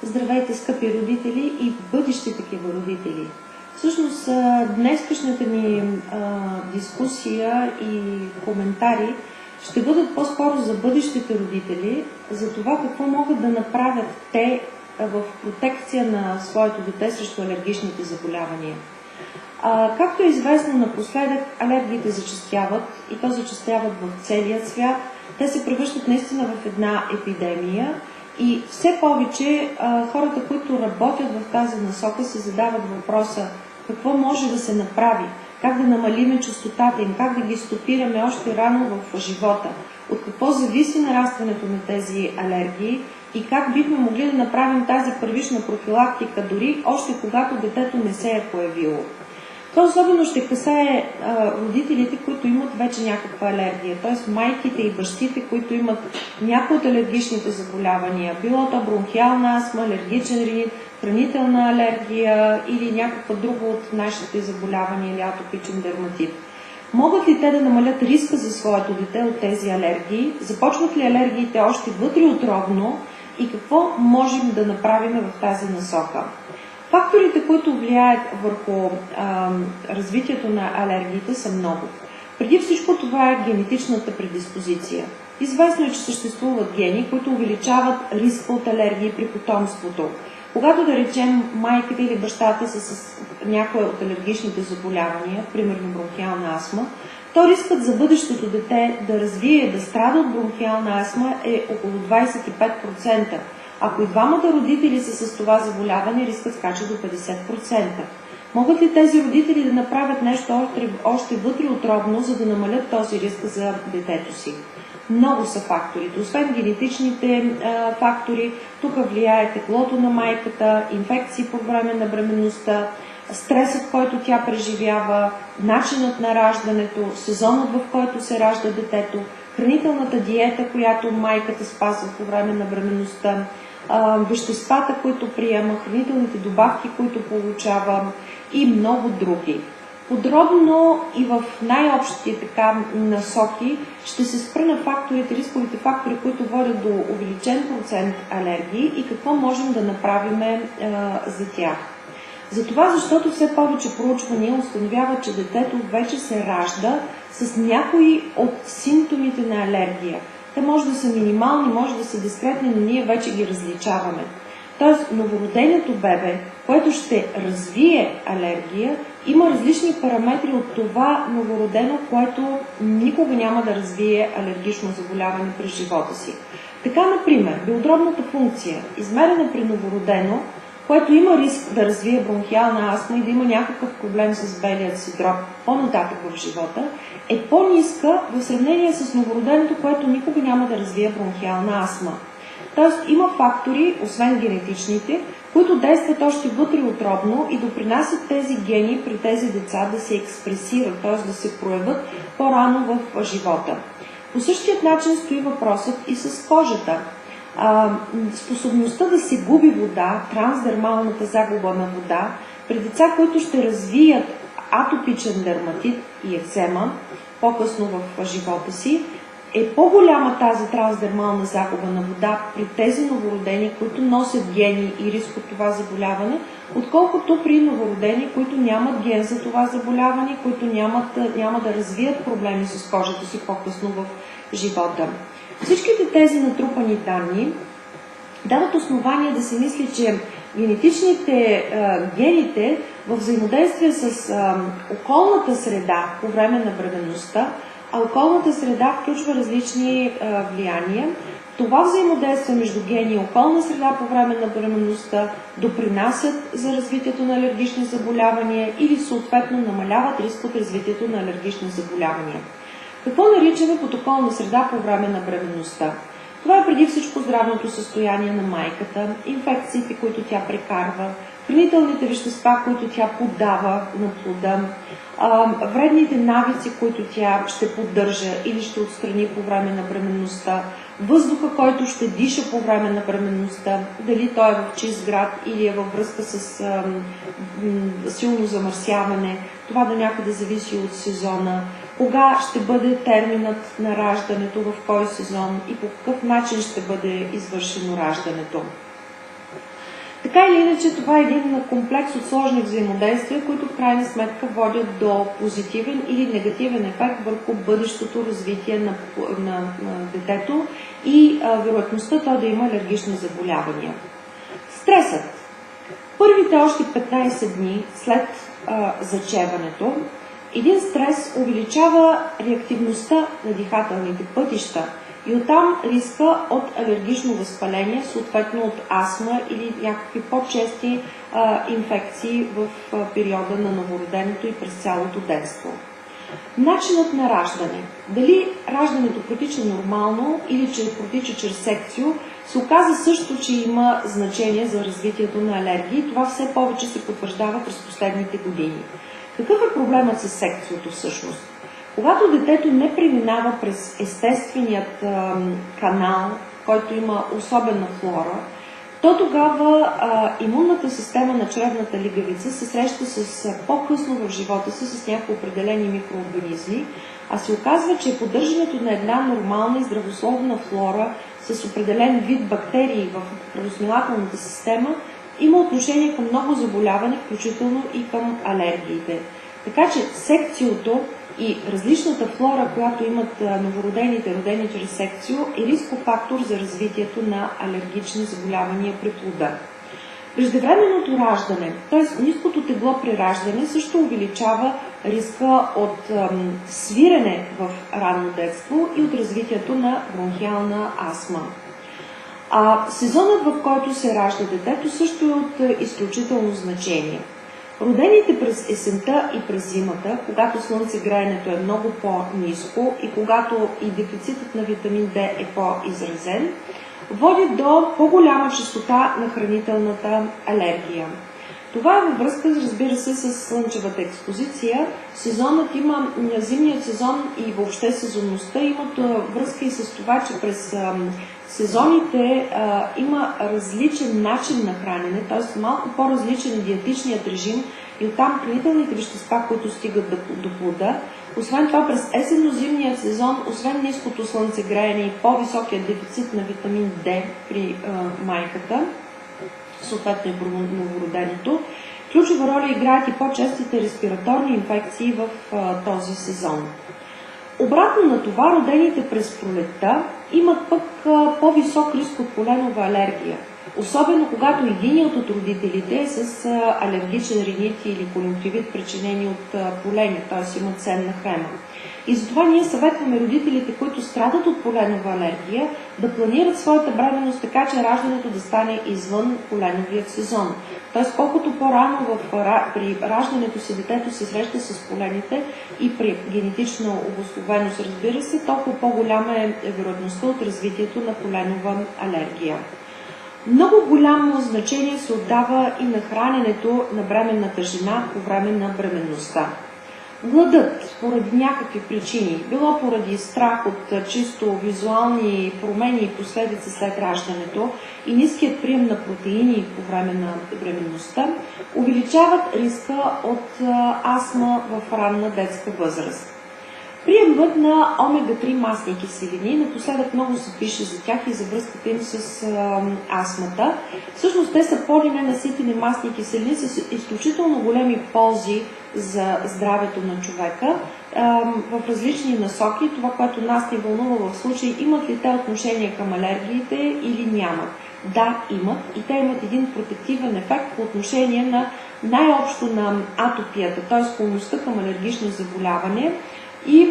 Здравейте, скъпи родители и бъдещи такива родители! Всъщност, днескашната ни дискусия и коментари ще бъдат по-скоро за бъдещите родители, за това какво могат да направят те в протекция на своето дете срещу алергичните заболявания. Както е известно напоследък, алергиите зачестяват и то зачестяват в целия свят. Те се превръщат наистина в една епидемия и все повече хората, които работят в тази насока, се задават въпроса какво може да се направи, как да намалиме честотата им, как да ги стопираме още рано в живота, от какво зависи нарастването на тези алергии и как бихме могли да направим тази първична профилактика, дори още когато детето не се е появило. Това особено ще касае родителите, които имат вече някаква алергия, т.е. майките и бащите, които имат някои от алергичните заболявания, било то бронхиална астма, алергичен ринит, хранителна алергия или някаква друга от нашите заболявания или атопичен дерматит. Могат ли те да намалят риска за своето дете от тези алергии? Започват ли алергиите още вътреутробно и какво можем да направим в тази насока? Факторите, които влияят върху развитието на алергиите, са много. Преди всичко това е генетичната предиспозиция. Известно е, че съществуват гени, които увеличават риска от алергии при потомството. Когато, да речем, майката или бащата са с някои от алергичните заболявания, примерно бронхиална астма, то рискът за бъдещето дете да развие, да страда от бронхиална астма е около 25%. Ако и двамата родители са с това заболяване, рискът скача до 50%. Могат ли тези родители да направят нещо още вътреутробно, за да намалят този риск за детето си? Много са факторите. Освен генетичните фактори, тук влияе теглото на майката, инфекции по време на бременността, стресът, който тя преживява, начинът на раждането, сезонът, в който се ражда детето, хранителната диета, която майката спазва по време на бременността, веществата, които приема, хранителните добавки, които получава и много други. Подробно и в най-общите насоки ще се спра на факторите, рисковите фактори, които водят до увеличен процент алергии и какво можем да направим за тях. Затова, защото все повече проучвания установяват, че детето вече се ражда с някои от симптомите на алергия. Те може да са минимални, може да са дискретни, но ние вече ги различаваме. Тоест, новороденото бебе, което ще развие алергия, има различни параметри от това новородено, което никога няма да развие алергично заболяване през живота си. Така, например, белодробната функция, измерена при новородено, което има риск да развие бронхиална астма и да има някакъв проблем с белият си дроб по-нататък в живота, е по-ниска в сравнение с новороденото, което никога няма да развие бронхиална астма. Тоест има фактори, освен генетичните, които действат още вътреутробно и допринасят тези гени при тези деца да се експресират, т.е. да се проявят по-рано в живота. По същия начин стои въпросът и с кожата. Способността да се губи вода, трансдермалната загуба на вода, при деца, които ще развият атопичен дерматит и екзема по-късно в живота си, е по-голяма тази трансдермална загуба на вода при тези новородени, които носят гени и риск от това заболяване, отколкото при новородени, които нямат ген за това заболяване, които няма да развият проблеми с кожата си по-късно в живота. Всичките тези натрупани данни дават основание да се мисли, че гените в взаимодействие с околната среда по време на бременността, а околната среда включва различни влияния. Това взаимодействие между гени и околна среда по време на бременността допринасят за развитието на алергични заболявания или съответно намаляват риск от развитието на алергични заболявания. Какво наричаме под околна среда по време на бременността? Това е преди всичко здравното състояние на майката, инфекциите, които тя прекарва, хранителните вещества, които тя поддава на плода, вредните навици, които тя ще поддържа или ще отстрани по време на бременността, въздуха, който ще диша по време на бременността, дали той е в чист град или е във връзка с силно замърсяване, това до някъде зависи от сезона, кога ще бъде терминът на раждането, в кой сезон и по какъв начин ще бъде извършено раждането. Така или иначе, това е един комплекс от сложни взаимодействия, които в крайна сметка водят до позитивен или негативен ефект върху бъдещото развитие на детето и вероятността то да има алергични заболявания. Стресът. Първите още 15 дни след зачеването, един стрес увеличава реактивността на дихателните пътища и оттам риска от алергично възпаление, съответно от астма или някакви по-чести инфекции в периода на новороденето и през цялото детство. Начинът на раждане. Дали раждането протича нормално или че протича чрез секцио, се оказа също, че има значение за развитието на алергии. Това все повече се потвърждава през последните години. Какъв е проблемът с секциото всъщност? Когато детето не преминава през естественият канал, който има особена флора, то тогава имунната система на чревната лигавица се среща с по-късно в живота си с някои определени микроорганизми, а се оказва, че поддържането на една нормална и здравословна флора с определен вид бактерии в кръвосмилателната система има отношение към много заболявания, включително и към алергиите. Така че секциото и различната флора, която имат новородените, родени чрез секцио, е рисков фактор за развитието на алергични заболявания при плода. Преждевременното раждане, т.е. ниското тегло при раждане, също увеличава риска от свирене в ранно детство и от развитието на бронхиална астма. Сезонът, в който се ражда детето, също е от изключително значение. Родените през есента и през зимата, когато слънцегреенето е много по-ниско и когато и дефицитът на витамин D е по-изразен, води до по-голяма честота на хранителната алергия. Това е във връзка, разбира се, с слънчевата експозиция. Зимният сезон и въобще сезонността имат връзка и с това, че през сезоните има различен начин на хранене, т.е. малко по-различен диетичният режим и оттам хранителните вещества, които стигат до плода. Освен това, през есенно-зимния сезон, освен ниското слънцегреене и по-високия дефицит на витамин D при майката, съответно и при новороденето, ключова роля играят и по-честите респираторни инфекции в този сезон. Обратно на това, родените през пролетта имат пък по-висок риск от поленова алергия, особено когато единият от родителите е с алергичен ринит или конюнктивит, причинени от полени, т.е. имат сенна хрема. И затова ние съветваме родителите, които страдат от поленова алергия, да планират своята бременност така, че раждането да стане извън поленовият сезон. Т.е. колкото по-рано при раждането си детето се среща с полените и при генетична обусловеност, разбира се, толкова по-голяма е вероятността от развитието на поленова алергия. Много голямо значение се отдава и на храненето на бременната жена по време на бременността. Гладът, поради някакви причини, било поради страх от чисто визуални промени и последици след раждането и ниският прием на протеини по време на бременността, увеличават риска от астма в ранна детска възраст. Приемът на омега-3 масни киселини, напоследък много се пише за тях и за връзката им с астмата. Всъщност те са полиненаситени масни киселини с изключително големи ползи за здравето на човека в различни насоки. Това, което нас ни вълнува в случай, имат ли те отношение към алергиите или нямат? Да, имат и те имат един протективен ефект по отношение на най-общо на атопията, т.е. склонността към алергични заболявания и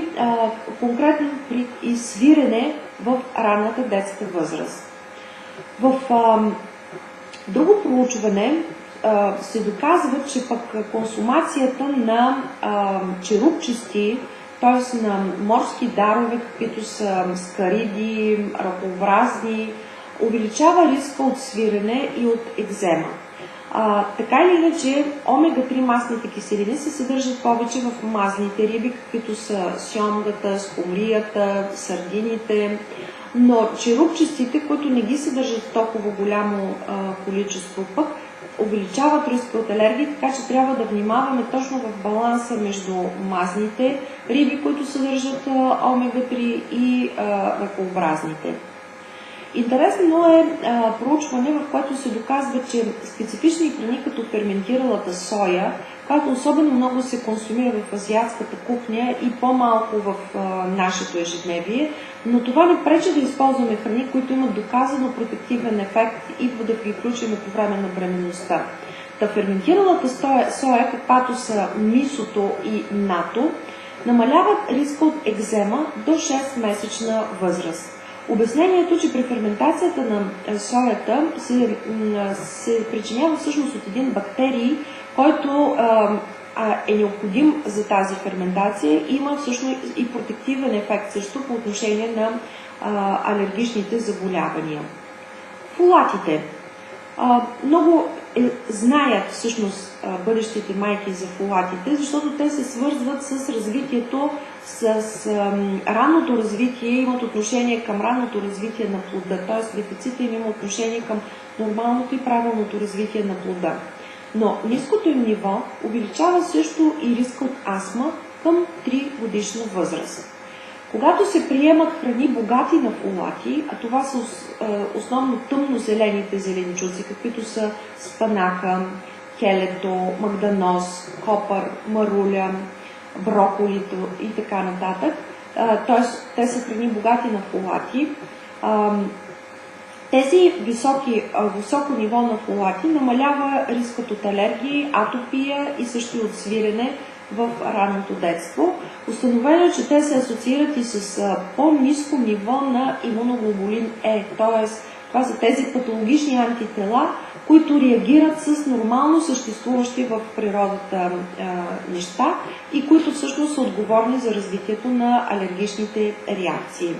конкретно при свирене в ранната детска възраст. В друго проучване се доказва, че пък консумацията на черупчести, т.е. на морски дарове, каквито са скариди, ракообразни, увеличава риска от свирене и от екзема. Така или иначе, омега-3 масните киселини се съдържат повече в мазните риби, каквито са сьомгата, скумрията, сардините, но черупчестите, които не ги съдържат в толкова голямо количество пък, увеличават риска от алергии, така че трябва да внимаваме точно в баланса между мазните риби, които съдържат омега-3 и ракообразните. Интересно е проучване, в което се доказва, че специфични храни като ферментиралата соя, която особено много се консумира в азиатската кухня и по-малко в нашето ежедневие, но това не пречи да използваме храни, които имат доказано протективен ефект и да ги включим по време на бременността. Та ферментиралата соя, каквато са мисото и нато, намаляват риска от екзема до 6-месечна възраст. Обяснението, че при ферментацията на соята се причинява всъщност от един бактерий, който е необходим за тази ферментация, има всъщност и протективен ефект също по отношение на алергичните заболявания. Фолатите. Много знаят всъщност бъдещите майки за фолатите, защото те се свързват с развитието, с ранното развитие, имат отношение към ранното развитие на плода, т.е. дефицита им има отношение към нормалното и правилното развитие на плода. Но ниското им ниво увеличава също и риска от астма към 3 годишна възраст. Когато се приемат храни богати на фолати, а това са основно тъмнозелените зеленчуци, каквито са спанака, келето, магданоз, копър, маруля, броколито и така нататък, т.е. те са храни богати на фолати, тези високо ниво на фолати намалява рискът от алергии, атопия и също и от свирене в ранното детство. Установено е, че те се асоциират и с по-ниско ниво на имуноглобулин Е, т.е. това са тези патологични антитела, които реагират с нормално съществуващи в природата неща и които всъщност са отговорни за развитието на алергичните реакции.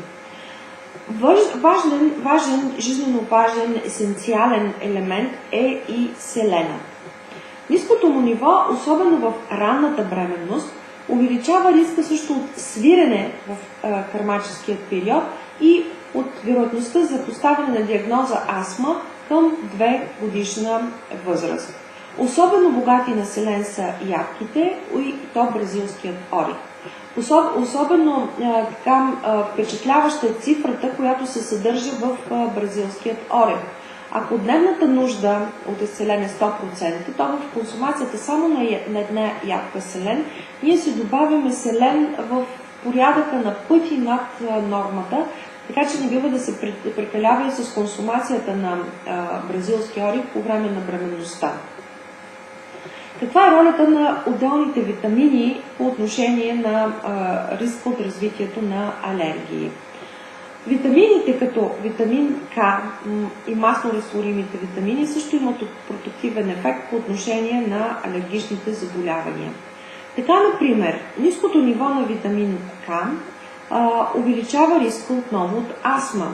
Важен, жизненно важен, есенциален елемент е и селена. Ниското му ниво, особено в ранната бременност, увеличава риска също от свирене в кърмаческият период и от вероятността за поставяне на диагноза астма към 2 годишна възраст. Особено богати на селен са ядките и то бразилският орих. Особено впечатляваща е цифрата, която се съдържа в бразилският орех. Ако дневната нужда от селен е 100%, то в консумацията само на една ядка селен, ние се добавяме селен в порядъка на пъти над нормата, така че не бива да се прекалява и с консумацията на бразилски орех по време на бременността. Каква е ролята на отделните витамини по отношение на риска от развитието на алергии? Витамините като витамин К и маслорастворимите витамини също имат протективен ефект по отношение на алергичните заболявания. Така, например, ниското ниво на витамин К увеличава риска отново от астма.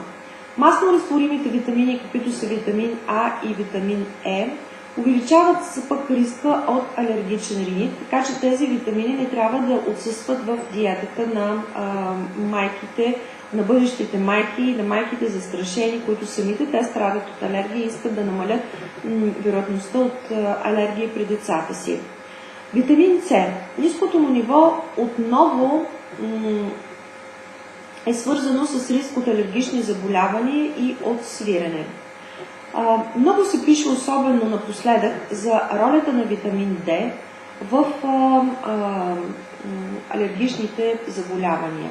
Маслорастворимите витамини, каквито са витамин А и витамин Е, увеличават пък риска от алергичен ринит, така че тези витамини не трябва да отсъстват в диетата на майките, на бъдещите майки и на майките застрашени, които самите те страдат от алергия и искат да намалят вероятността от алергия при децата си. Витамин С. Ниското му ниво отново е свързано с риск от алергични заболявания и от свирене. Много се пише, особено напоследък, за ролята на витамин Д в алергичните заболявания.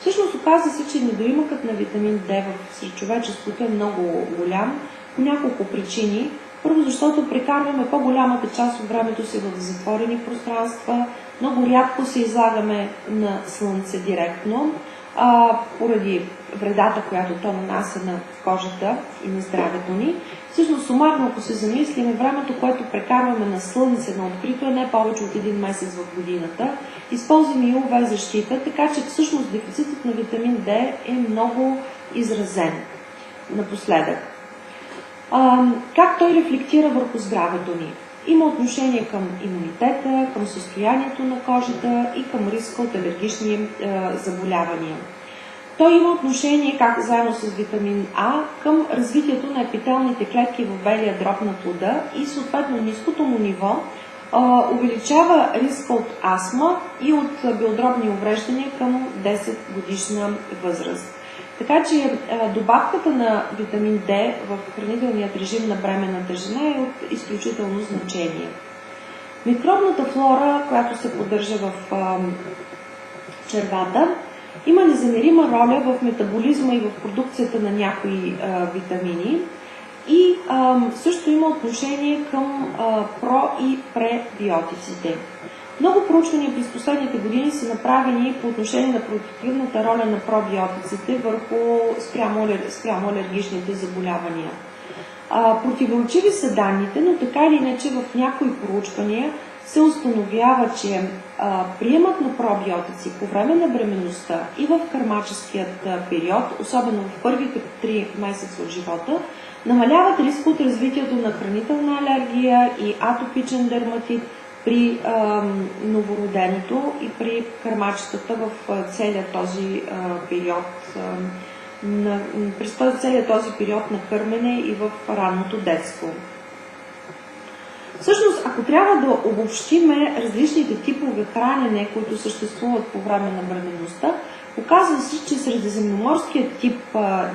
Всъщност оказва се, че недоимъкът на витамин Д сред човечеството е много голям по няколко причини. Първо, защото прекарваме по-голямата част от времето си в затворени пространства, много рядко се излагаме на слънце директно, поради вредата, която то нанася на кожата и на здравето ни. Всъщност, сумарно, ако се замислим, времето, което прекарваме на слънце, на открито, е не повече от 1 месец в годината. Използваме и UV защита, така че всъщност дефицитът на витамин D е много изразен напоследък. Как той рефлектира върху здравето ни? Има отношение към имунитета, към състоянието на кожата и към риска от алергични заболявания. Той има отношение, както заедно с витамин А, към развитието на епителните клетки в белия дроб на плода и съответно ниското му ниво увеличава риска от астма и от белодробни увреждания към 10 годишна възраст. Така че добавката на витамин D в хранителният режим на бременната жена е от изключително значение. Микробната флора, която се поддържа в червата, има незамерима роля в метаболизма и в продукцията на някои витамини и също има отношение към про- и пребиотиците. Много проучвания през последните години са направени по отношение на протективната роля на пробиотиците върху спрямо алергичните заболявания. Противоречиви са данните, но така или иначе в някои проучвания се установява, че приемът на пробиотици по време на бременността и в кърмаческият период, особено в първите 3 месеца от живота, намаляват риска от развитието на хранителна алергия и атопичен дерматит при новороденото и при кърмачетата в целия този период, през целият този период на кърмене и в ранното детство. Всъщност, ако трябва да обобщиме различните типове хранене, които съществуват по време на бременността, оказва се, че средиземноморският тип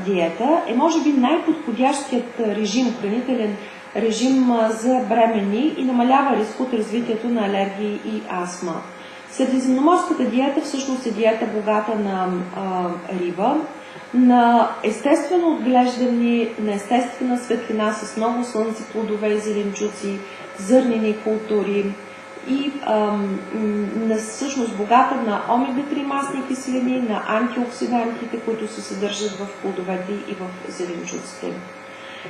диета е може би най-подходящият режим, хранителен режим за бременни и намалява риск от развитието на алергии и астма. Средиземноморската диета всъщност е диета богата на риба, на естествено отглеждане, на естествена светлина с много слънце, плодове и зеленчуци, зърнени култури и всъщност богата на омега-3 масни киселини, на антиоксидантите, които се съдържат в плодовете и в зеленчуците.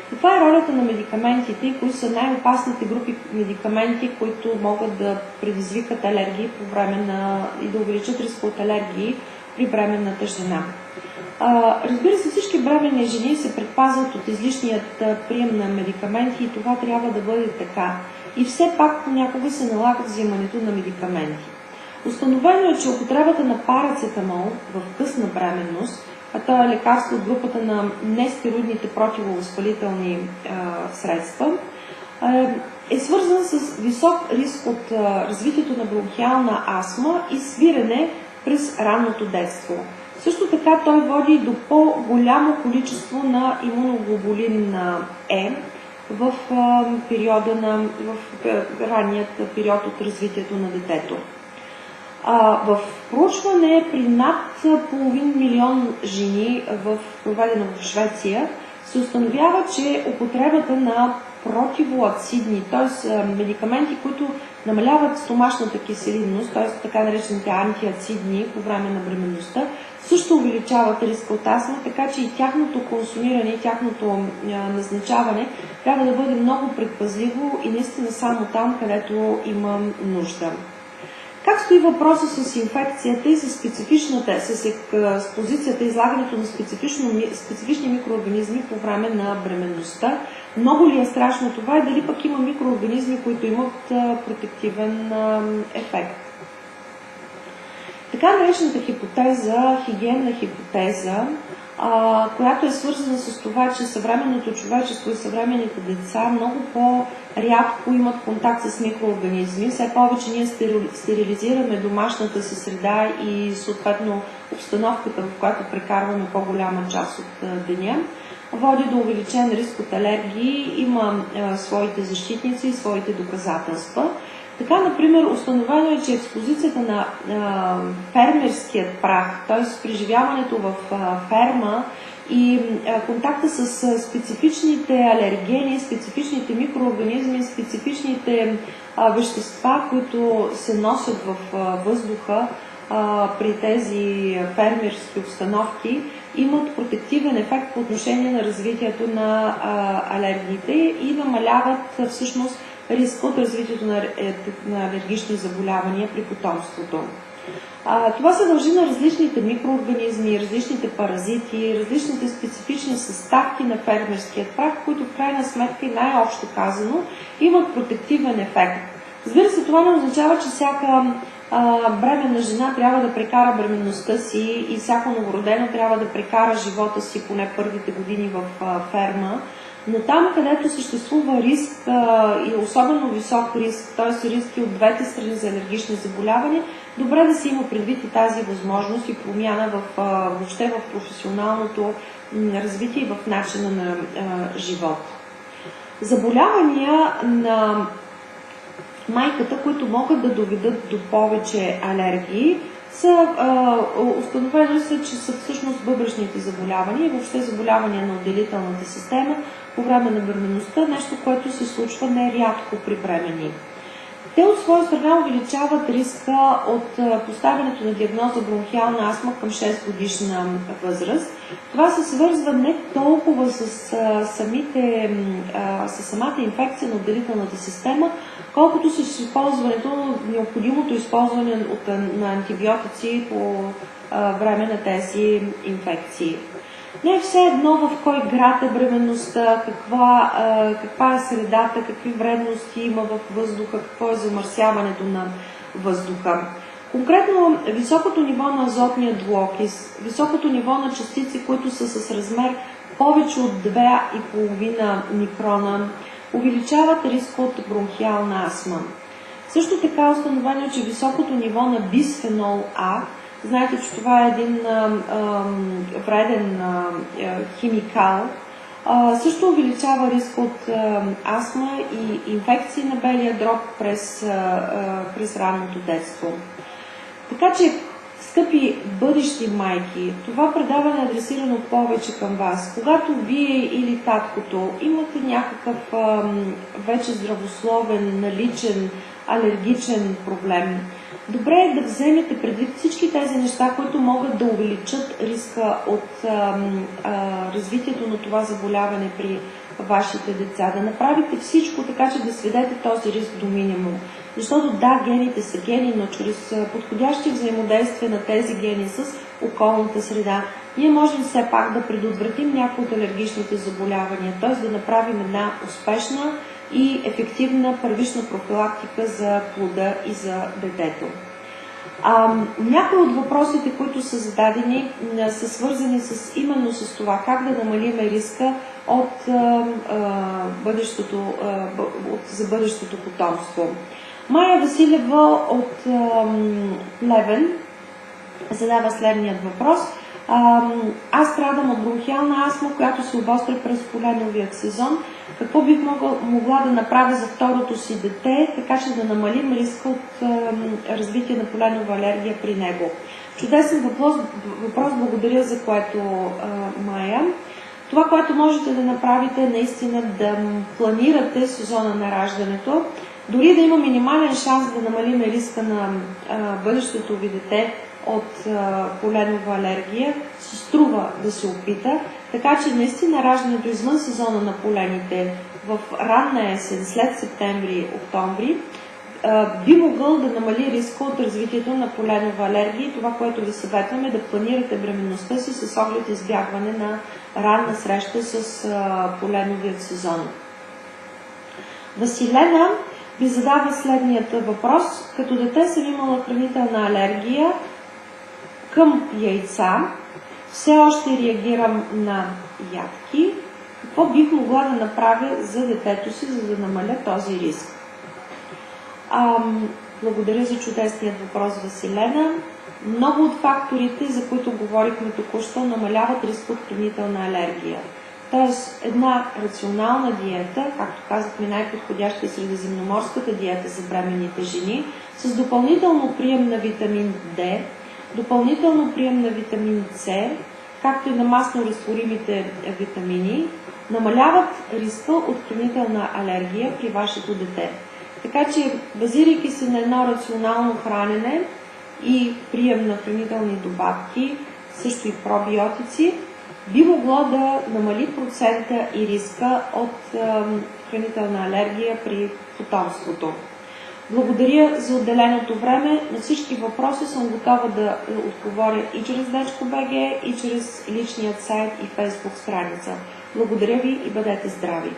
Каква е ролята на медикаментите и кои са най-опасните групи медикаменти, които могат да предизвикат алергии по време и да увеличат риска от алергии при бременната жена? Разбира се, всички бременни жени се предпазват от излишният прием на медикаменти и това трябва да бъде така. И все пак понякога се налага взимането на медикаменти. Установено е, че употребата на парацетамол в късна бременност, а това е лекарство от групата на нестероидните противовъзпалителни средства, е свързан с висок риск от развитието на бронхиална астма и свирене през ранното детство. Също така той води до по-голямо количество на имуноглобулин Е в ранният период от развитието на детето. В проучване при над 500 000 жени, проведено в Швеция, се установява, че употребата на противоацидни, т.е. медикаменти, които намаляват стомашната киселинност, т.е. така наречените антиацидни по време на бременността, също увеличават риска от астма, така че и тяхното консумиране, и тяхното назначаване трябва да бъде много предпазливо и наистина само там, където има нужда. Как стои въпроса с инфекцията и с експозицията, излагането на специфични микроорганизми по време на бременността? Много ли е страшно това и дали пък има микроорганизми, които имат протективен ефект? Така наречената хипотеза, хигиенна хипотеза, която е свързана с това, че съвременното човечество и съвременните деца много по-рядко имат контакт с микроорганизми. Все повече ние стерилизираме домашната си среда и съответно обстановката, в която прекарваме по-голяма част от деня, води до увеличен риск от алергии, има своите защитници и своите доказателства. Така, например, установено е, че експозицията на фермерският прах, т.е. преживяването в ферма и контакта с специфичните алергени, специфичните микроорганизми, специфичните вещества, които се носят в въздуха при тези фермерски обстановки, имат протективен ефект по отношение на развитието на алергиите и намаляват всъщност риска от развитието на алергични заболявания при потомството. Това се дължи на различните микроорганизми, различните паразити, различните специфични съставки на фермерският прах, които в крайна сметка и най-общо казано имат протективен ефект. Разбира се, това не означава, че всяка бременна жена трябва да прекара бременността си и всяко новородено трябва да прекара живота си поне първите години в ферма. Но там, където съществува риск и особено висок риск, т.е. риски от двете страни за алергични заболявания, добре да се има предвид и тази възможност и промяна въобще в професионалното развитие и в начина на живот. Заболявания на майката, които могат да доведат до повече алергии, установено се, че са всъщност бъбречните заболявания и въобще заболявания на отделителната система по време на бременността, нещо, което се случва нерядко при бремени. Те от своя страна увеличават риска от поставянето на диагноза бронхиална астма към 6 годишна възраст. Това се свързва не толкова с самата инфекция на отделителната система, колкото с използването, необходимото използване на антибиотици по време на тези инфекции. Не е все едно в кой град е бременността, каква е средата, какви вредности има в въздуха, какво е замърсяването на въздуха. Конкретно високото ниво на азотния двуокис, високото ниво на частици, които са с размер повече от 2,5 микрона, увеличават риска от бронхиална астма. Също така е установено, че високото ниво на бисфенол А, знаете, че това е един вреден химикал, също увеличава риск от астма и инфекции на белия дроб през ранното детство. Така че, скъпи бъдещи майки, това предаване е адресирано повече към вас. Когато вие или таткото имате някакъв вече здравословен, наличен, алергичен проблем, добре е да вземете предвид всички тези неща, които могат да увеличат риска от развитието на това заболяване при вашите деца. Да направите всичко така, че да сведете този риск до минимум. Защото да, гените са гени, но чрез подходящи взаимодействия на тези гени с околната среда, ние можем все пак да предотвратим някои от алергичните заболявания, т.е. да направим една успешна и ефективна първична профилактика за плода и за детето. Някои от въпросите, които са зададени, са свързани именно с това как да намалим риска за бъдещото потомство. Майя Василева от Плевен задава следният въпрос. Аз страдам от бронхиална астма, която се обостря през коленовият сезон. Какво бих могла да направя за второто си дете, така че да намалим риска от развитие на поленова алергия при него? Чудесен въпрос, благодаря за което, Майя. Това, което можете да направите, е наистина да планирате сезона на раждането. Дори да има минимален шанс да намалим риска на бъдещето ви дете от поленова алергия, се струва да се опита, така че наистина раждането извън сезона на полените в ранна есен, след септември-октомври, би могъл да намали риска от развитието на поленова алергия. Това, което ви съветваме, е да планирате бременността си с оглед избягване на ранна среща с поленовият сезон. Василена ви задава следният въпрос. Като дете съм имала хранителна алергия към яйца, все още реагирам на ядки. Какво бих могла да направя за детето си, за да намаля този риск? Благодаря за чудесният въпрос, Василена. Много от факторите, за които говорихме току-що, намаляват риск от хранителна алергия. Тоест, една рационална диета, както казахме, най-подходяща е средиземноморската диета за бременните жени, с допълнително прием на витамин D, допълнително прием на витамин С, както и на масно разтворимите витамини, намаляват риска от хранителна алергия при вашето дете. Така че, базирайки се на едно рационално хранене и прием на хранителни добавки, също и пробиотици, би могло да намали процента и риска от хранителна алергия при потомството. Благодаря за отделеното време. На всички въпроси съм готова да отговоря и чрез Дечко.bg, и чрез личният сайт и фейсбук страница. Благодаря ви и бъдете здрави!